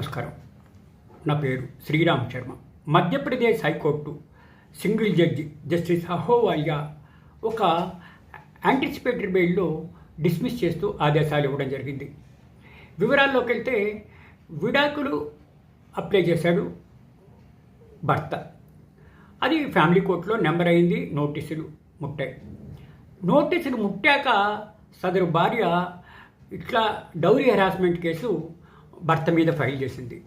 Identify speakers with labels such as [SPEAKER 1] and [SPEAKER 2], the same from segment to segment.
[SPEAKER 1] నమస్కారం. నా పేరు Sriram Sharma. Madhya Pradesh high court single judge justice Ahluwalia ఒక యాంటిసిపేటరీ బెయిల్లో డిస్మిస్ చేస్తూ ఆదేశాలు ఇవ్వడం జరిగింది. వివరాల్లోకి వెళ్తే విడాకులు అప్లై చేశాడు భర్త. అది ఫ్యామిలీ కోర్టులో నెంబర్ అయింది. నోటీసులు ముట్టాయి. నోటీసులు ముట్టాక సదరు భార్య ఇట్లా డౌరీ హెరాస్మెంట్ కేసు భర్త మీద ఫైల్ చేసింది.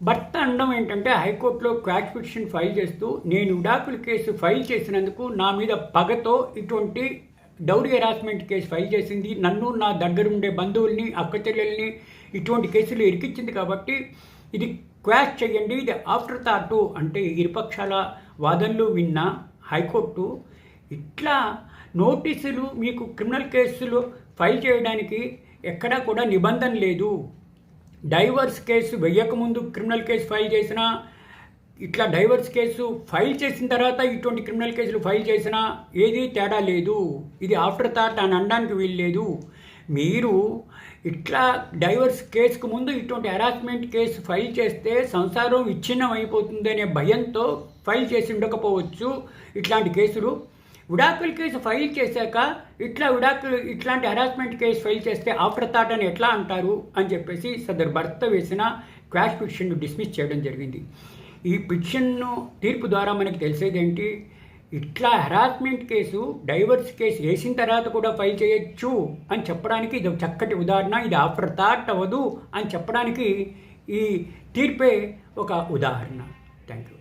[SPEAKER 1] భర్త అనడం ఏంటంటే హైకోర్టులో క్వాష్ పిటిషన్ ఫైల్ చేస్తూ నేను విడాకుల కేసు ఫైల్ చేసినందుకు నా మీద పగతో ఇటువంటి డౌరీ హెరాస్మెంట్ కేసు ఫైల్ చేసింది, నన్ను నా దగ్గర ఉండే బంధువుల్ని అక్క చెల్లెల్ని ఇటువంటి కేసులు ఇరికించింది, కాబట్టి ఇది క్వాష్ చేయండి, ఇది ఆఫ్టర్ థాట్ అంటే ఇరుపక్షాల వాదనలు విన్న హైకోర్టు ఇట్లా నోటీసులు మీకు క్రిమినల్ కేసులు ఫైల్ చేయడానికి ఎక్కడా కూడా నిబంధన లేదు. డైవర్స్ కేసు వేయకముందు క్రిమినల్ కేసు ఫైల్ చేసినా, ఇట్లా డైవర్స్ కేసు ఫైల్ చేసిన తర్వాత ఇటువంటి క్రిమినల్ కేసులు ఫైల్ చేసినా ఏది తేడా లేదు. ఇది ఆఫ్టర్ థాట్ అని అనడానికి వీల్లేదు. మీరు ఇట్లా డైవర్స్ కేసుకు ముందు ఇటువంటి హెరాస్మెంట్ కేసు ఫైల్ చేస్తే సంసారం విచ్ఛిన్నం అయిపోతుంది అనే భయంతో ఫైల్ చేసి ఉండకపోవచ్చు ఇట్లాంటి కేసులు. విడాకుల కేసు ఫైల్ చేశాక ఇట్లాంటి హెరాస్మెంట్ కేసు ఫైల్ చేస్తే ఆఫ్టర్ థాట్ అని ఎట్లా అంటారు అని చెప్పేసి సదరు భర్త వేసిన క్వాష్ పిటిషన్ను డిస్మిస్ చేయడం జరిగింది. ఈ పిటిషన్ను తీర్పు ద్వారా మనకి తెలిసేది ఏంటి, ఇట్లా హెరాస్మెంట్ కేసు డైవర్స్ కేసు వేసిన తర్వాత కూడా ఫైల్ చేయొచ్చు అని చెప్పడానికి ఇది చక్కటి ఉదాహరణ. ఇది ఆఫ్టర్ థాట్ అవ్వదు అని చెప్పడానికి ఈ తీర్పే ఒక ఉదాహరణ. Thank you.